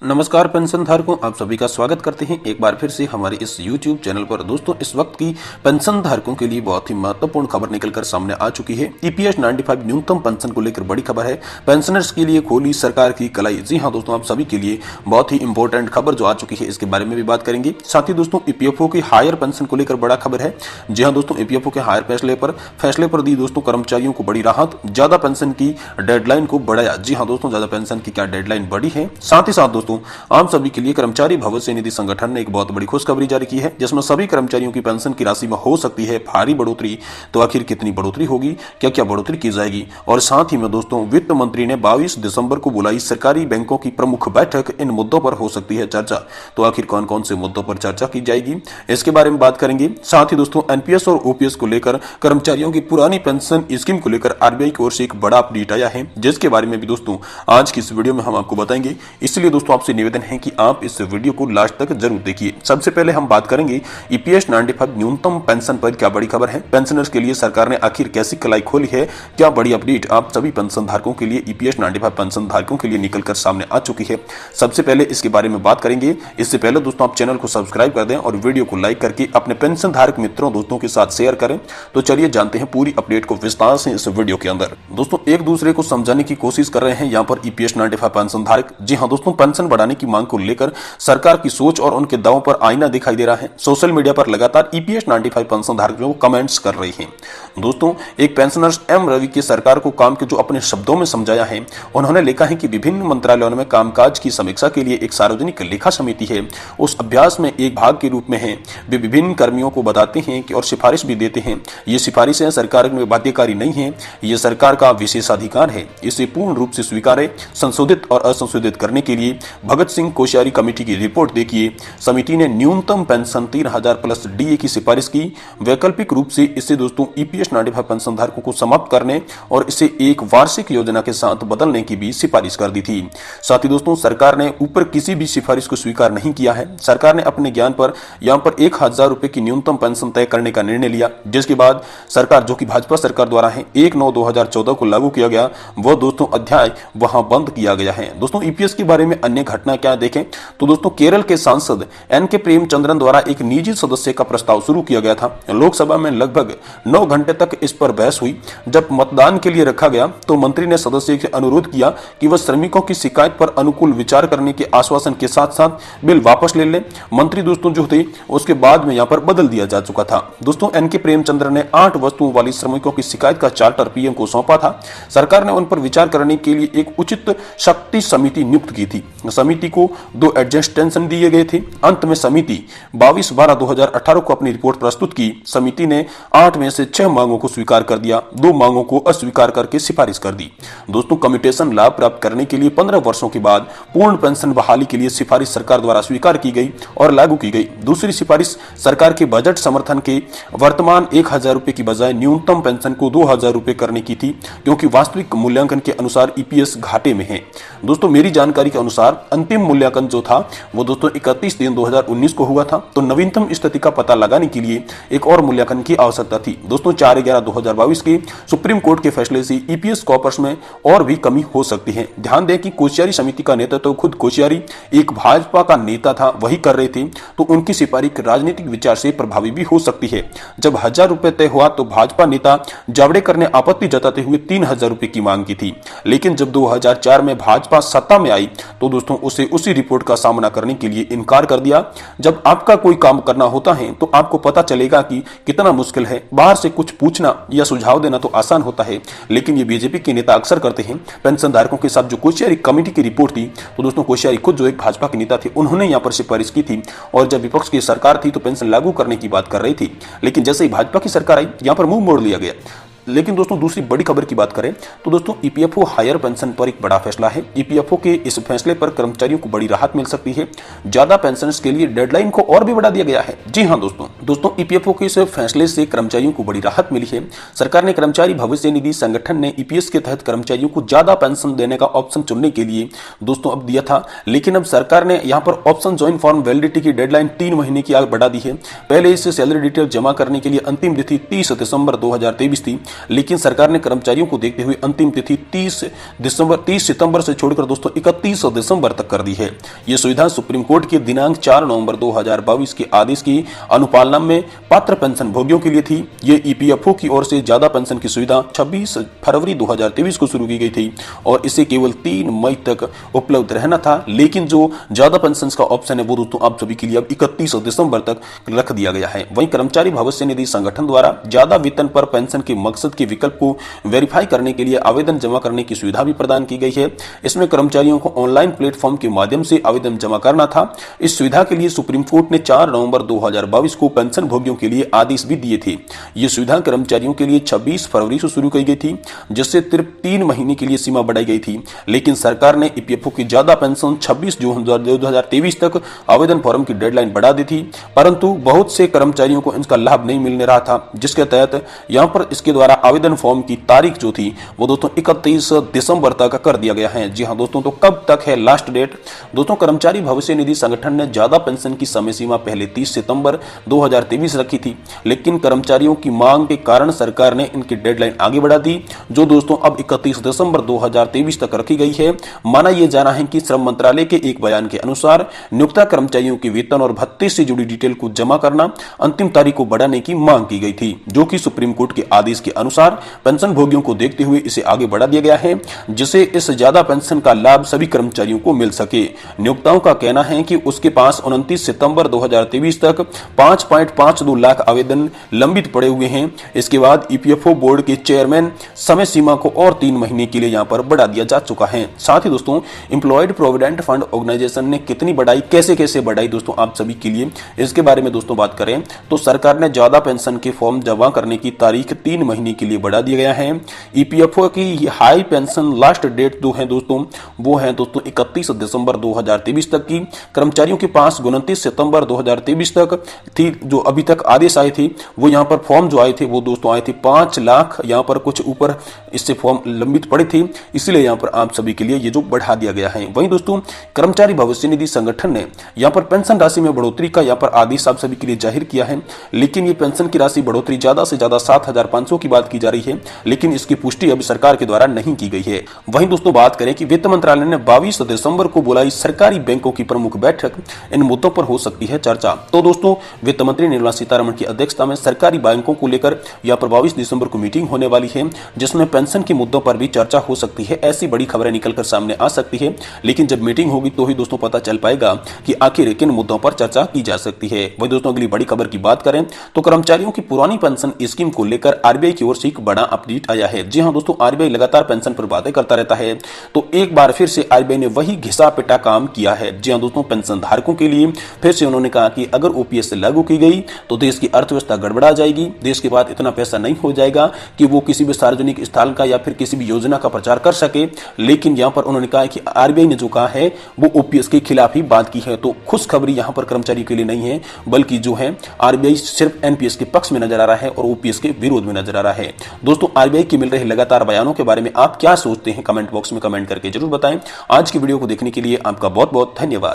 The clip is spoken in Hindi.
नमस्कार पेंशन धारकों, आप सभी का स्वागत करते हैं एक बार फिर से हमारे इस YouTube चैनल पर। दोस्तों, इस वक्त की पेंशन धारकों के लिए बहुत ही महत्वपूर्ण खबर निकलकर सामने आ चुकी है। EPS 95 न्यूनतम पेंशन को लेकर बड़ी खबर है। पेंशनर्स के लिए खोली सरकार की कलाई। जी हां दोस्तों, आप सभी के लिए बहुत ही इंपॉर्टेंट खबर जो आ चुकी है, इसके बारे में भी बात करेंगे। साथ ही दोस्तों, EPFO की हायर पेंशन को लेकर बड़ा खबर है। जी हाँ दोस्तों, EPFO के हायर फैसले पर दी दोस्तों कर्मचारियों को बड़ी राहत। ज्यादा पेंशन की डेडलाइन को बढ़ाया। जी हाँ दोस्तों, ज्यादा पेंशन की क्या डेडलाइन बढ़ी है। साथ ही साथ दोस्तों, आप सभी के लिए कर्मचारी भविष्य निधि संगठन ने एक बहुत बड़ी खुशखबरी जारी की है, जिसमें सभी कर्मचारियों की पेंशन की राशि में हो सकती है भारी बढ़ोतरी। तो आखिर कितनी बढ़ोतरी होगी, क्या क्या बढ़ोतरी की जाएगी। और साथ ही में दोस्तों, वित्त मंत्री ने 22 दिसंबर को बुलाई सरकारी बैंकों की प्रमुख बैठक। इन मुद्दों पर हो सकती है चर्चा। तो आखिर कौन कौन से मुद्दों पर चर्चा की जाएगी, इसके बारे में बात करेंगे। साथ ही दोस्तों, एनपीएस और ओपीएस को लेकर कर्मचारियों की पुरानी पेंशन स्कीम को लेकर आरबीआई की ओर से एक बड़ा अपडेट आया है, जिसके बारे में भी दोस्तों आज की इस वीडियो में हम आपको बताएंगे। इसलिए दोस्तों, आपसे निवेदन है कि आप इस वीडियो को लास्ट तक जरूर देखिए। सबसे पहले हम बात करेंगे ईपीएस 95 न्यूनतम पेंशन पर क्या बड़ी खबर है। पेंशनर्स के लिए सरकार ने आखिर कैसी कलाई खोली है, क्या बड़ी अपडेट आप सभी पेंशन धारकों के लिए, ईपीएस 95 पेंशन धारकों के लिए निकलकर सामने आ चुकी है। सबसे पहले इसके बारे में बात करेंगे। इससे पहले दोस्तों, आप चैनल को सब्सक्राइब कर दें और वीडियो को लाइक करके अपने पेंशन धारक मित्रों दोस्तों के साथ शेयर करें। तो चलिए जानते हैं पूरी अपडेट को विस्तार से इस वीडियो के अंदर। दोस्तों, एक दूसरे को समझाने की कोशिश कर रहे हैं यहाँ पर ईपीएस 95 पेंशन धारक। जी हाँ दोस्तों, पेंशन बढ़ाने की मांग को लेकर सरकार की सोच और उनके दावों पर आईना दिखाई दे रहा है। सोशल मीडिया पर लगातार ईपीएस 95 पेंशन धारकों को कमेंट्स कर रही हैं। दोस्तों, एक पेंशनर्स एम रवि की सरकार को काम के जो अपने शब्दों में समझाया है, उन्होंने लिखा है कि विभिन्न मंत्रालयों में कामकाज की समीक्षा के लिए एक सार्वजनिक लेखा समिति है। उस अभ्यास में एक भाग के रूप में है, वे विभिन्न कर्मियों को बताते हैं कि और सिफारिश भी देते हैं। ये सिफारिशें सरकार में बाध्यकारी नहीं है, ये सरकार का विशेषाधिकार है। इसे पूर्ण रूप से स्वीकारे, संशोधित और असंशोधित करने के लिए भगत सिंह कोश्यारी कमेटी की रिपोर्ट देखिए। समिति ने न्यूनतम पेंशन 3000 प्लस डीए की सिफारिश की। वैकल्पिक रूप से इसे दोस्तों ईपीएस 95 पेंशन धारकों को समाप्त करने और इसे एक वार्षिक योजना के साथ बदलने की भी सिफारिश कर दी थी। साथ ही दोस्तों, सरकार ने ऊपर किसी भी सिफारिश को स्वीकार नहीं किया है। सरकार ने अपने ज्ञान पर यहाँ पर 1000 रुपए की न्यूनतम पेंशन तय करने का निर्णय लिया, जिसके बाद सरकार, जो कि भाजपा सरकार द्वारा है, 1/9/2014 को लागू किया गया, वह दोस्तों अध्याय वहां बंद किया गया है। दोस्तों, ईपीएस के बारे में अन्य घटना क्या देखें तो दोस्तों, केरल के सांसद एनके प्रेमचंद्रन द्वारा एक निजी सदस्य का प्रस्ताव शुरू किया गया था। लोकसभा में लगभग 9 घंटे तक इस पर बहस हुई। जब मतदान के लिए रखा गया तो मंत्री ने सदस्य से अनुरोध किया कि वह श्रमिकों की शिकायत पर अनुकूल विचार करने के आश्वासन के साथ साथ बिल वापस ले लें। मंत्री दोस्तों जो थे, उसके बाद में यहाँ पर बदल दिया जा चुका था। दोस्तों, एनके प्रेमचंद्रन ने 8 वस्तुओं वाली श्रमिकों की शिकायत का चार्टर पीएम को सौंपा था। सरकार ने उन पर विचार करने के लिए एक उचित शक्ति समिति नियुक्त की थी। समिति को 2 एडजस्टेंशन दिए गए थे। अंत में समिति 22/12/2018 को अपनी रिपोर्ट प्रस्तुत की। समिति ने 8 में से 6 मांगों को स्वीकार कर दिया, 2 मांगों को अस्वीकार करके सिफारिश कर दी। दोस्तों, कम्यूटेशन लाभ प्राप्त करने के लिए 15 वर्षों के बाद पूर्ण पेंशन बहाली के लिए सिफारिश सरकार द्वारा स्वीकार की गई और लागू की गई। दूसरी सिफारिश सरकार के बजट समर्थन के वर्तमान 1000 रुपए की बजाय न्यूनतम पेंशन को 2000 रुपए करने की थी, क्योंकि वास्तविक मूल्यांकन के अनुसार ईपीएस घाटे में है। दोस्तों, मेरी जानकारी के अनुसार अंतिम मूल्यांकन जो था वो दोस्तों 31/3/2019 को हुआ था। तो नवीनतम स्थिति का पता लगाने के लिए एक और मूल्यांकन की आवश्यकता थी। दोस्तों, 4/11/2022 के सुप्रीम कोर्ट के फैसले से ईपीएस कॉर्पस में और भी कमी हो सकती है। ध्यान दें कि कोश्यारी समिति का नेतृत्व खुद कोश्यारी एक भाजपा का नेता था, वही कर रहे थे। तो उनकी सिफारिश राजनीतिक विचार से प्रभावी भी हो सकती है। जब 1000 रुपए तय हुआ तो भाजपा नेता जावड़ेकर ने आपत्ति जताते हुए 3000 रुपए की मांग की थी। लेकिन जब 2004 में भाजपा सत्ता में आई तो दोस्तों उसे उसी रिपोर्ट का सामना करने के लिए इनकार कर दिया। जब आपका कोई काम करना होता है तो आपको पता चलेगा कि कितना मुश्किल है। बाहर से कुछ पूछना या सुझाव देना तो आसान होता है, लेकिन ये बीजेपी के नेता अक्सर करते हैं। पेंशन धारकों के साथ जो कोश्यारी कमेटी की रिपोर्ट थी, तो दोस्तों कोश्यारी खुद जो एक भाजपा के नेता थे, उन्होंने यहाँ पर सिफारिश की थी। और जब विपक्ष की सरकार थी तो पेंशन लागू करने की बात कर रही थी, लेकिन जैसे ही भाजपा की सरकार आई, यहाँ पर मुंह मोड़ लिया गया। लेकिन दोस्तों, दूसरी बड़ी खबर की बात करें तो दोस्तों, ईपीएफओ हायर पेंशन पर एक बड़ा फैसला है। ईपीएफओ के इस फैसले पर कर्मचारियों को बड़ी राहत मिल सकती है। ज्यादा पेंशन के लिए डेडलाइन को और भी बढ़ा दिया गया है। जी हां दोस्तों, ईपीएफओ के इस फैसले से कर्मचारियों को बड़ी राहत मिली है। सरकार ने कर्मचारी भविष्य निधि संगठन ने ईपीएस के तहत कर्मचारियों को ज्यादा पेंशन देने का ऑप्शन चुनने के लिए दोस्तों अब दिया था, लेकिन अब सरकार ने यहाँ पर ऑप्शन ज्वाइन फॉर्म वैलिडिटी की डेडलाइन 3 महीने की आगे बढ़ा दी है। पहले इसे सैलरी डिटेल जमा करने के लिए अंतिम तिथि 30 दिसंबर 2023 थी, लेकिन सरकार ने कर्मचारियों को देखते हुए अंतिम तिथि 30 सितंबर से छोड़कर दोस्तों 31 दिसंबर तक कर दी है। ये सुविधा सुप्रीम कोर्ट के दिनांक 4 नवंबर 2022 के आदेश की अनुपालना में पात्र पेंशन भोगियों के लिए थी। ये ईपीएफओ की ओर से ज्यादा पेंशन की सुविधा 26 फरवरी 2023 को शुरू की गई थी और इसे केवल 3 मई तक उपलब्ध रहना था, लेकिन जो ज्यादा पेंशन का ऑप्शन है वो दोस्तों आप सभी के लिए अब 31 दिसंबर तक रख दिया गया है। वहीं कर्मचारी भविष्य निधि संगठन द्वारा ज्यादा वेतन पर पेंशन के मकसद के विकल्प को वेरीफाई करने के लिए आवेदन जमा करने की सुविधा भी प्रदान की गई है। इसमें कर्मचारियों को ऑनलाइन प्लेटफॉर्म के माध्यम से आवेदन जमा करना था। इस सुविधा के लिए सुप्रीम कोर्ट ने 4 नवंबर 2022 को पेंशन भोगियों के लिए आदेश भी दिए थे। यह सुविधा कर्मचारियों के लिए 26 फरवरी से शुरू की गई थी, जिससे सिर्फ 3 महीने के लिए सीमा बढ़ाई गई थी, लेकिन सरकार ने ईपीएफओ की ज्यादा पेंशन 26 जून 2023 तक आवेदन फॉर्म की डेडलाइन बढ़ा दी थी, परंतु बहुत से कर्मचारियों को इसका लाभ नहीं मिलने रहा था, जिसके तहत यहां पर इसके द्वारा आवेदन फॉर्म की तारीख जो थी वो दोस्तों 31 दिसंबर तक कर दिया गया है। जी हां दोस्तों, तो कब तक है लास्ट डेट? दोस्तों कर्मचारी भविष्य निधि संगठन ने ज्यादा पेंशन की समय सीमा पहले 30 सितंबर 2023 रखी थी, लेकिन कर्मचारियों की मांग के कारण सरकार ने इनकी डेडलाइन आगे बढ़ा दी, जो दोस्तों अब 31 दिसंबर 2023 तक रखी गई है। माना यह जाना है कि श्रम मंत्रालय के एक बयान के अनुसार नियोक्ता कर्मचारियों के वेतन और भत्ते से जुड़ी डिटेल को जमा करना अंतिम तारीख को बढ़ाने की मांग की गई थी, जो कि सुप्रीम कोर्ट के आदेश के अनुसार पेंशन भोगियों को देखते हुए इसे आगे बढ़ा दिया गया है, जिससे इस ज्यादा पेंशन का लाभ सभी कर्मचारियों को मिल सके। नियोक्ताओं का कहना है कि उसके पास 29 सितंबर 2023 तक 5.52 लाख आवेदन लंबित पड़े हुए हैं। इसके बाद ईपीएफओ बोर्ड के चेयरमैन समय सीमा को और 3 महीने के लिए यहां पर बढ़ा दिया जा चुका है। साथ ही दोस्तों एम्प्लॉयड प्रोविडेंट फंड ऑर्गेनाइजेशन ने कितनी बढ़ाई, कैसे बढ़ाई दोस्तों आप सभी के लिए, इसके बारे में दोस्तों बात करें तो सरकार ने ज्यादा पेंशन के फॉर्म जमा करने की तारीख 3 महीने के लिए बढ़ा दिया गया है। ईपीएफओ की हाई पेंशन लास्ट डेट जो है दोस्तों वो है दोस्तों 31 दिसंबर 2023 तक की। कर्मचारियों के पास 29 सितंबर 2023 तक थी, जो अभी तक आदेश आए थे वो यहाँ पर फॉर्म जो आए थे वो दोस्तों आए थे 5 लाख, यहाँ पर कुछ ऊपर इससे फॉर्म लंबित पड़े थे, इसलिए यहाँ पर आप सभी के लिए ये जो बढ़ा दिया गया है। वहीं दोस्तों कर्मचारी भविष्य निधि संगठन ने यहाँ पर पेंशन राशि में बढ़ोतरी का यहाँ पर आदेश आप सभी के लिए जाहिर किया है, लेकिन ये पेंशन की राशि बढ़ोतरी ज्यादा से ज्यादा 7,500 की बात की जा रही है, लेकिन इसकी पुष्टि अभी सरकार के द्वारा नहीं की गई है। वहीं दोस्तों बात करें कि वित्त मंत्रालय ने 22 दिसंबर को बुलाई सरकारी बैंकों की प्रमुख बैठक, इन मुद्दों पर हो सकती है चर्चा। तो दोस्तों वित्त मंत्री निर्मला सीतारमण की अध्यक्षता में सरकारी बैंकों को लेकर यहाँ पर 22 दिसंबर को मीटिंग होने वाली है, जिसमें पेंशन के मुद्दों पर भी चर्चा हो सकती है। ऐसी बड़ी खबरें निकलकर सामने आ सकती है, लेकिन जब मीटिंग होगी तो ही दोस्तों पता चल पाएगा कि आखिर किन मुद्दों पर चर्चा की जा सकती है। वही दोस्तों अगली बड़ी खबर की बात करें तो कर्मचारियों की पुरानी पेंशन स्कीम को लेकर आरबीआई की ओर से एक बड़ा अपडेट आया है। जी हां दोस्तों, आरबीआई लगातार पेंशन पर बातें करता रहता है, तो एक बार फिर से आरबीआई ने वही घिसा पिटा काम किया है। जी हां दोस्तों, पेंशन धारकों के लिए फिर से उन्होंने कहा कि अगर ओपीएस लागू की गई तो देश की अर्थव्यवस्था गड़बड़ा जाएगी, देश के पास इतना पैसा नहीं हो जाएगा कि वो किसी भी सार्वजनिक स्थल का या फिर किसी भी योजना का प्रचार कर सके। लेकिन यहां पर उन्होंने कहा कि आरबीआई ने जो कहा है वो ओपीएस के खिलाफ ही बात की है। तो खुशखबरी यहां पर कर्मचारियों के लिए नहीं है, बल्कि जो है आरबीआई सिर्फ एनपीएस के पक्ष में नजर आ रहा है और ओपीएस के विरोध में नजर आ रहा है। दोस्तों आरबीआई की मिल रहे लगातार बयानों के बारे में आप क्या सोचते हैं, कमेंट बॉक्स में कमेंट करके जरूर बताएं। आज की वीडियो को देखने के लिए आपका बहुत बहुत धन्यवाद।